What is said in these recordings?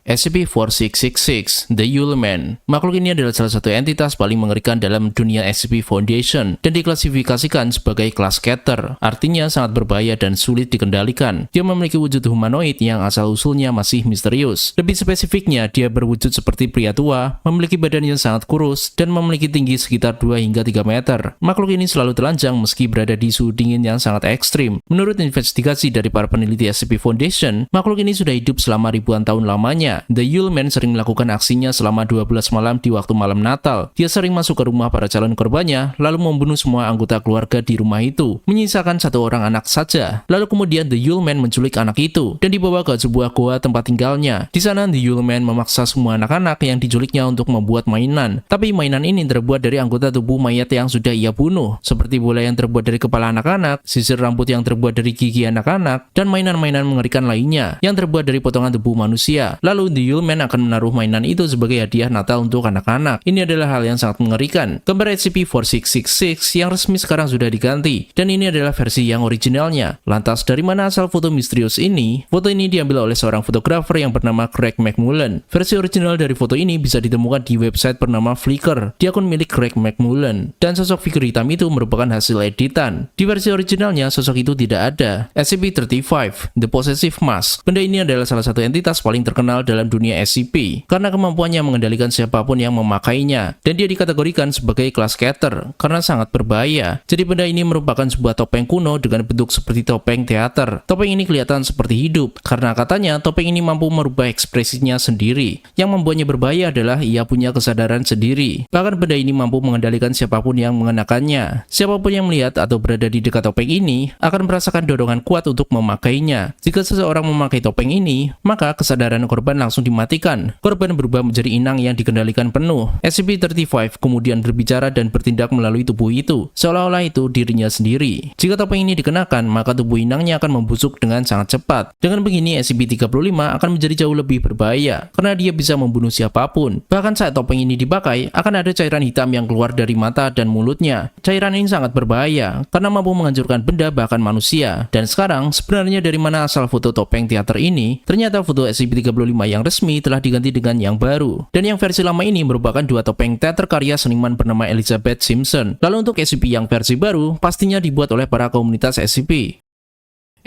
SCP-4666, The Uleman. Makhluk ini adalah salah satu entitas paling mengerikan dalam dunia SCP Foundation dan diklasifikasikan sebagai kelas Keter, artinya sangat berbahaya dan sulit dikendalikan. Dia memiliki wujud humanoid yang asal-usulnya masih misterius. Lebih spesifiknya, dia berwujud seperti pria tua, memiliki badan yang sangat kurus, dan memiliki tinggi sekitar 2 hingga 3 meter. Makhluk ini selalu telanjang meski berada di suhu dingin yang sangat ekstrim. Menurut investigasi dari para peneliti SCP Foundation, makhluk ini sudah hidup selama ribuan tahun lamanya. The Uleman sering melakukan aksinya selama 12 malam di waktu malam Natal. Dia sering masuk ke rumah para calon korbannya, lalu membunuh semua anggota keluarga di rumah itu, menyisakan 1 orang anak saja. Lalu kemudian The Uleman menculik anak itu dan dibawa ke sebuah goa tempat tinggalnya. Di sana The Uleman memaksa semua anak-anak yang diculiknya untuk membuat mainan. Tapi mainan ini terbuat dari anggota tubuh mayat yang sudah ia bunuh, seperti bola yang terbuat dari kepala anak-anak, sisir rambut yang terbuat dari gigi anak-anak, dan mainan-mainan mengerikan lainnya yang terbuat dari potongan tubuh manusia. Lalu The Uleman akan menaruh mainan itu sebagai hadiah Natal untuk anak-anak. Ini adalah hal yang sangat mengerikan. Gambar SCP-4666 yang resmi sekarang sudah diganti, dan ini adalah versi yang originalnya. Lantas dari mana asal foto misterius ini? Foto ini diambil oleh seorang fotografer yang bernama Craig McMullen. Versi original dari foto ini bisa ditemukan di website bernama Flickr, di akun milik Craig McMullen, dan sosok figur hitam itu merupakan hasil editan. Di versi originalnya, sosok itu tidak ada. SCP-35, The Possessive Mask. Benda ini adalah salah satu entitas paling terkenal dalam dunia SCP karena kemampuannya mengendalikan siapapun yang memakainya, dan dia dikategorikan sebagai kelas Keter karena sangat berbahaya. Jadi benda ini merupakan sebuah topeng kuno dengan bentuk seperti topeng teater. Topeng ini kelihatan seperti hidup karena katanya topeng ini mampu merubah ekspresinya sendiri. Yang membuatnya berbahaya adalah ia punya kesadaran sendiri. Bahkan benda ini mampu mengendalikan siapapun yang mengenakannya. Siapapun yang melihat atau berada di dekat topeng ini akan merasakan dorongan kuat untuk memakainya. Jika seseorang memakai topeng ini, maka kesadaran korban langsung dimatikan. Korban berubah menjadi inang yang dikendalikan penuh. SCP-35 kemudian berbicara dan bertindak melalui tubuh itu, seolah-olah itu dirinya sendiri. Jika topeng ini dikenakan, maka tubuh inangnya akan membusuk dengan sangat cepat. Dengan begini, SCP-35 akan menjadi jauh lebih berbahaya, karena dia bisa membunuh siapapun. Bahkan saat topeng ini dipakai, akan ada cairan hitam yang keluar dari mata dan mulutnya. Cairan ini sangat berbahaya, karena mampu menghancurkan benda bahkan manusia. Dan sekarang, sebenarnya dari mana asal foto topeng teater ini? Ternyata foto SCP-35 yang resmi telah diganti dengan yang baru. Dan yang versi lama ini merupakan 2 topeng teater karya seniman bernama Elizabeth Simpson. Lalu untuk SCP yang versi baru, pastinya dibuat oleh para komunitas SCP.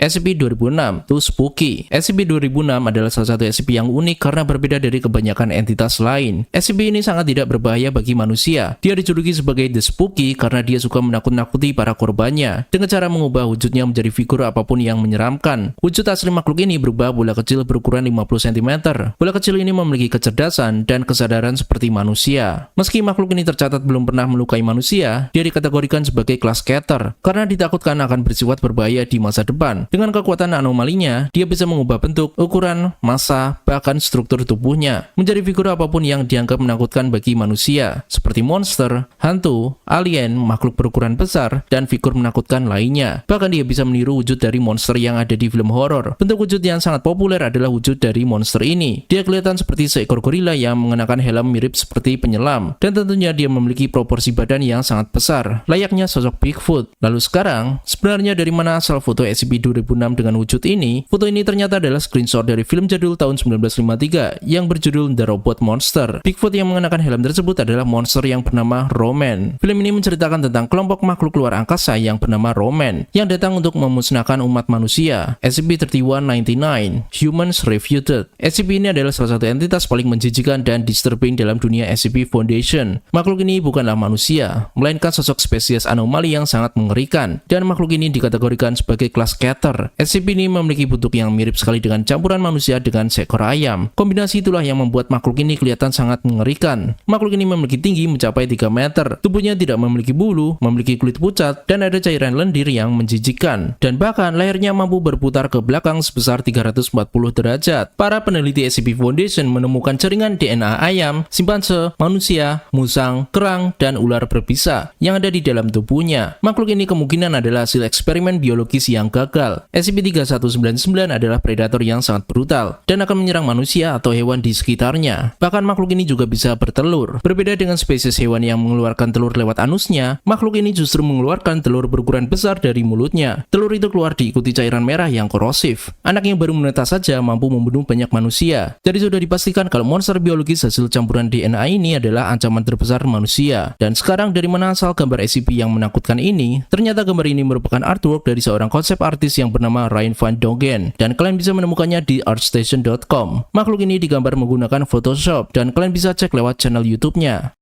SCP-2006, Too Spooky. SCP-2006 adalah salah satu SCP yang unik karena berbeda dari kebanyakan entitas lain. SCP ini sangat tidak berbahaya bagi manusia. Dia dijuluki sebagai The Spooky karena dia suka menakut-nakuti para korbannya dengan cara mengubah wujudnya menjadi figur apapun yang menyeramkan. Wujud asli makhluk ini berubah bola kecil berukuran 50 cm. Bola kecil ini memiliki kecerdasan dan kesadaran seperti manusia. Meski makhluk ini tercatat belum pernah melukai manusia, dia dikategorikan sebagai kelas Keter karena ditakutkan akan bersifat berbahaya di masa depan. Dengan kekuatan anomalinya, dia bisa mengubah bentuk, ukuran, massa, bahkan struktur tubuhnya menjadi figur apapun yang dianggap menakutkan bagi manusia, seperti monster, hantu, alien, makhluk berukuran besar, dan figur menakutkan lainnya. Bahkan dia bisa meniru wujud dari monster yang ada di film horor. Bentuk wujud yang sangat populer adalah wujud dari monster ini. Dia kelihatan seperti seekor gorila yang mengenakan helm mirip seperti penyelam, dan tentunya dia memiliki proporsi badan yang sangat besar, layaknya sosok Bigfoot. Lalu sekarang, sebenarnya dari mana asal foto SCP-2006 dengan wujud ini? Foto ini ternyata adalah screenshot dari film jadul tahun 1953 yang berjudul The Robot Monster. Bigfoot yang mengenakan helm tersebut adalah monster yang bernama Roman. Film ini menceritakan tentang kelompok makhluk luar angkasa yang bernama Roman yang datang untuk memusnahkan umat manusia. SCP-3199, Humans Refuted. SCP ini adalah salah satu entitas paling menjijikan dan disturbing dalam dunia SCP Foundation. Makhluk ini bukanlah manusia, melainkan sosok spesies anomali yang sangat mengerikan, dan makhluk ini dikategorikan sebagai kelas Keter. SCP ini memiliki bentuk yang mirip sekali dengan campuran manusia dengan seekor ayam. Kombinasi itulah yang membuat makhluk ini kelihatan sangat mengerikan. Makhluk ini memiliki tinggi mencapai 3 meter. Tubuhnya tidak memiliki bulu, memiliki kulit pucat, dan ada cairan lendir yang menjijikkan. Dan bahkan lehernya mampu berputar ke belakang sebesar 340 derajat. Para peneliti SCP Foundation menemukan jaringan DNA ayam, simpanse, manusia, musang, kerang, dan ular berbisa yang ada di dalam tubuhnya. Makhluk ini kemungkinan adalah hasil eksperimen biologis yang gagal. brutal. SCP-3199 adalah predator yang sangat brutal dan akan menyerang manusia atau hewan di sekitarnya. Bahkan makhluk ini juga bisa bertelur. Berbeda dengan spesies hewan yang mengeluarkan telur lewat anusnya, makhluk ini justru mengeluarkan telur berukuran besar dari mulutnya. Telur itu keluar diikuti cairan merah yang korosif. Anak yang baru menetas saja mampu membunuh banyak manusia. Jadi sudah dipastikan kalau monster biologis hasil campuran DNA ini adalah ancaman terbesar manusia. Dan sekarang dari mana asal gambar SCP yang menakutkan ini? Ternyata gambar ini merupakan artwork dari seorang konsep artis yang bernama Ryan Van Dongen, dan kalian bisa menemukannya di artstation.com. Makhluk ini digambar menggunakan Photoshop dan kalian bisa cek lewat channel YouTube-nya.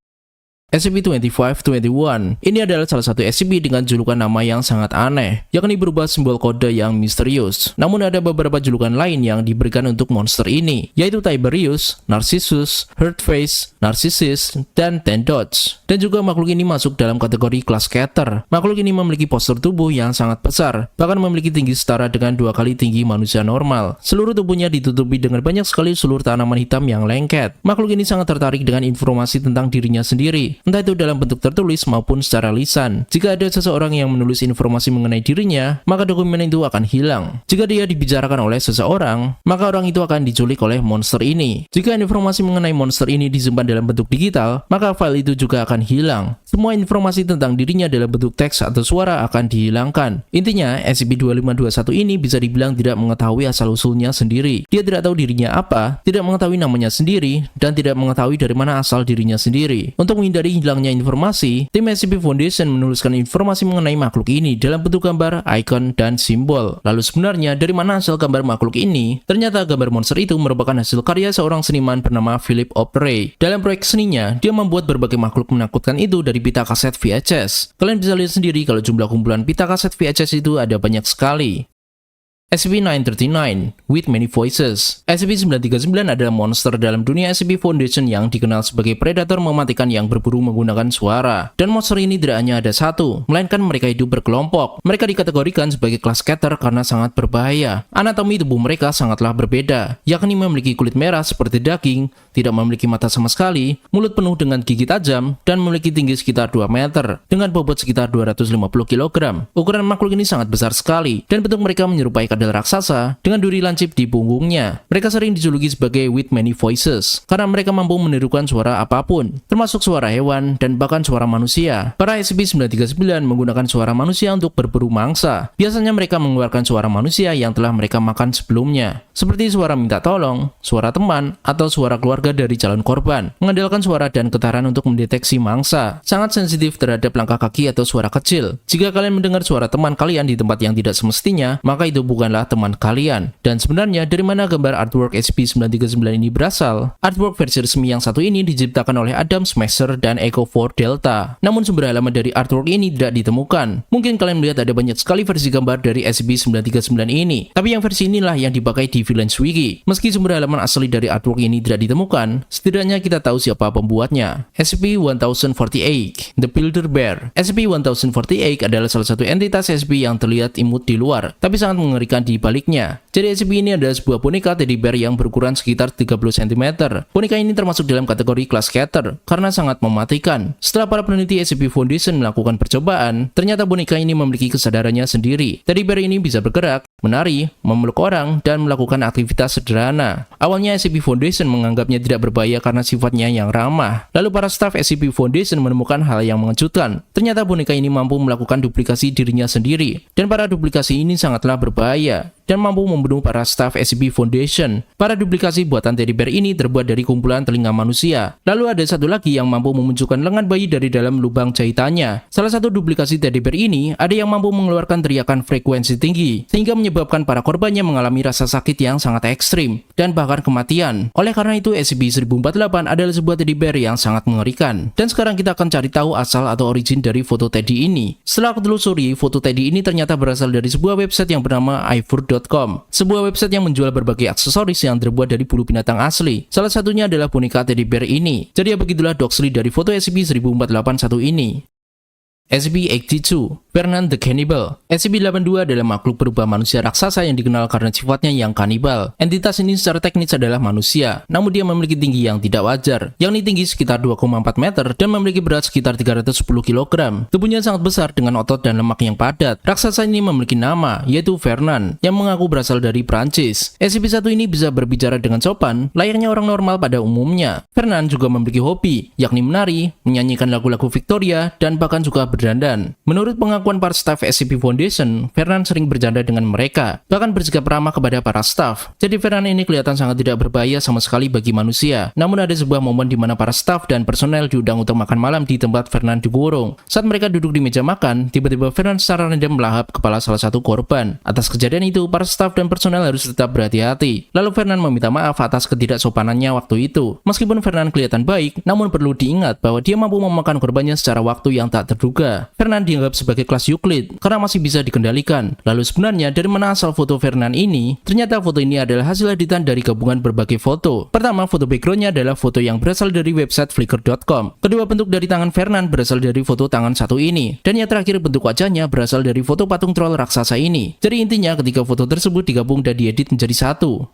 SCP-2521 ini adalah salah satu SCP dengan julukan nama yang sangat aneh, yakni berupa simbol kode yang misterius. Namun ada beberapa julukan lain yang diberikan untuk monster ini, yaitu Tiberius, Narcissus, Hurtface, Narcissus, dan Tendots. Dan juga makhluk ini masuk dalam kategori kelas Keter. Makhluk ini memiliki postur tubuh yang sangat besar, bahkan memiliki tinggi setara dengan 2 kali tinggi manusia normal. Seluruh tubuhnya ditutupi dengan banyak sekali sulur tanaman hitam yang lengket. Makhluk ini sangat tertarik dengan informasi tentang dirinya sendiri, entah itu dalam bentuk tertulis maupun secara lisan. Jika ada seseorang yang menulis informasi mengenai dirinya, maka dokumen itu akan hilang. Jika dia dibicarakan oleh seseorang, maka orang itu akan diculik oleh monster ini. Jika informasi mengenai monster ini disimpan dalam bentuk digital, maka file itu juga akan hilang. Semua informasi tentang dirinya dalam bentuk teks atau suara akan dihilangkan. Intinya, SCP-2521 ini bisa dibilang tidak mengetahui asal-usulnya sendiri. Dia tidak tahu dirinya apa, tidak mengetahui namanya sendiri, dan tidak mengetahui dari mana asal dirinya sendiri. Untuk menghindari hilangnya informasi, tim SCP Foundation menuliskan informasi mengenai makhluk ini dalam bentuk gambar, icon, dan simbol. Lalu sebenarnya dari mana asal gambar makhluk ini? Ternyata gambar monster itu merupakan hasil karya seorang seniman bernama Philip O'Prey. Dalam proyek seninya, dia membuat berbagai makhluk menakutkan itu dari pita kaset VHS. Kalian bisa lihat sendiri kalau jumlah kumpulan pita kaset VHS itu ada banyak sekali. SCP-939 with many voices. SCP-939 adalah monster dalam dunia SCP Foundation yang dikenal sebagai predator mematikan yang berburu menggunakan suara. Dan monster ini tidak hanya ada satu, melainkan mereka hidup berkelompok. Mereka dikategorikan sebagai kelas Keter karena sangat berbahaya. Anatomi tubuh mereka sangatlah berbeda, yakni memiliki kulit merah seperti daging, tidak memiliki mata sama sekali, mulut penuh dengan gigi tajam, dan memiliki tinggi sekitar 2 meter, dengan bobot sekitar 250 kg. Ukuran makhluk ini sangat besar sekali, dan bentuk mereka menyerupai kadal raksasa dengan duri lancip di punggungnya. Mereka sering dijuluki sebagai with many voices karena mereka mampu menirukan suara apapun, termasuk suara hewan dan bahkan suara manusia. Para SCP-939 menggunakan suara manusia untuk berburu mangsa. Biasanya mereka mengeluarkan suara manusia yang telah mereka makan sebelumnya, seperti suara minta tolong, suara teman, atau suara keluarga dari calon korban. Mengandalkan suara dan getaran untuk mendeteksi mangsa. Sangat sensitif terhadap langkah kaki atau suara kecil. Jika kalian mendengar suara teman kalian di tempat yang tidak semestinya, maka itu bukanlah teman kalian. Dan sebenarnya dari mana gambar artwork SCP-939 ini berasal? Artwork versi resmi yang satu ini diciptakan oleh Adam Smasher dan Echo 4 Delta. Namun sumber halaman dari artwork ini tidak ditemukan. Mungkin kalian melihat ada banyak sekali versi gambar dari SCP-939 ini, tapi yang versi inilah yang dipakai di Villains Wiki. Meski sumber halaman asli dari artwork ini tidak ditemukan, setidaknya kita tahu siapa pembuatnya. SCP-1048 The Builder Bear. SCP-1048 adalah salah satu entitas SCP yang terlihat imut di luar, tapi sangat mengerikan di baliknya. Jadi SCP ini adalah sebuah boneka teddy bear yang berukuran sekitar 30 cm. Boneka ini termasuk dalam kategori kelas Keter karena sangat mematikan. Setelah para peneliti SCP Foundation melakukan percobaan, ternyata boneka ini memiliki kesadarannya sendiri. Teddy bear ini bisa bergerak, menari, memeluk orang, dan melakukan aktivitas sederhana. Awalnya SCP Foundation menganggapnya tidak berbahaya karena sifatnya yang ramah. Lalu para staf SCP Foundation menemukan hal yang mengejutkan. Ternyata boneka ini mampu melakukan duplikasi dirinya sendiri, dan para duplikasi ini sangatlah berbahaya dan mampu membunuh para staf SCP Foundation. Para duplikasi buatan teddy bear ini terbuat dari kumpulan telinga manusia. Lalu ada satu lagi yang mampu memunculkan lengan bayi dari dalam lubang jahitannya. Salah satu duplikasi teddy bear ini ada yang mampu mengeluarkan teriakan frekuensi tinggi, sehingga menyebabkan para korbannya mengalami rasa sakit yang sangat ekstrim, dan bahkan kematian. Oleh karena itu, SCP-1048 adalah sebuah teddy bear yang sangat mengerikan. Dan sekarang kita akan cari tahu asal atau origin dari foto teddy ini. Setelah aku telusuri, foto teddy ini ternyata berasal dari sebuah website yang bernama iFur.com, sebuah website yang menjual berbagai aksesoris yang terbuat dari bulu binatang asli. Salah satunya adalah boneka teddy bear ini. Jadi ya begitulah doxly dari foto SCP-1048 ini. SCP-82, Fernand the Cannibal. SCP-82 adalah makhluk berupa manusia raksasa yang dikenal karena sifatnya yang kanibal. Entitas ini secara teknis adalah manusia, namun dia memiliki tinggi yang tidak wajar, yakni tinggi sekitar 2,4 meter dan memiliki berat sekitar 310 kg. Tubuhnya sangat besar dengan otot dan lemak yang padat. Raksasa ini memiliki nama, yaitu Fernand, yang mengaku berasal dari Prancis. SCP-1 ini bisa berbicara dengan sopan, layaknya orang normal pada umumnya. Fernand juga memiliki hobi, yakni menari, menyanyikan lagu-lagu Victoria, dan bahkan juga berdandan. Menurut pengakuan para staf SCP Foundation, Fernand sering bercanda dengan mereka, bahkan bersikap ramah kepada para staf. Jadi Fernand ini kelihatan sangat tidak berbahaya sama sekali bagi manusia. Namun ada sebuah momen di mana para staf dan personel diundang untuk makan malam di tempat Fernand dikurung. Saat mereka duduk di meja makan, tiba-tiba Fernand secara random melahap kepala salah satu korban. Atas kejadian itu, para staf dan personel harus tetap berhati-hati. Lalu Fernand meminta maaf atas ketidaksopanannya waktu itu. Meskipun Fernand kelihatan baik, namun perlu diingat bahwa dia mampu memakan korbannya secara waktu yang tak terduga. Fernand dianggap sebagai kelas Euclid karena masih bisa dikendalikan. Lalu sebenarnya dari mana asal foto Fernand ini? Ternyata foto ini adalah hasil editan dari gabungan berbagai foto. Pertama, foto backgroundnya adalah foto yang berasal dari website Flickr.com. Kedua, bentuk dari tangan Fernand berasal dari foto tangan satu ini. Dan yang terakhir, bentuk wajahnya berasal dari foto patung troll raksasa ini. Jadi intinya ketika foto tersebut digabung dan diedit menjadi satu.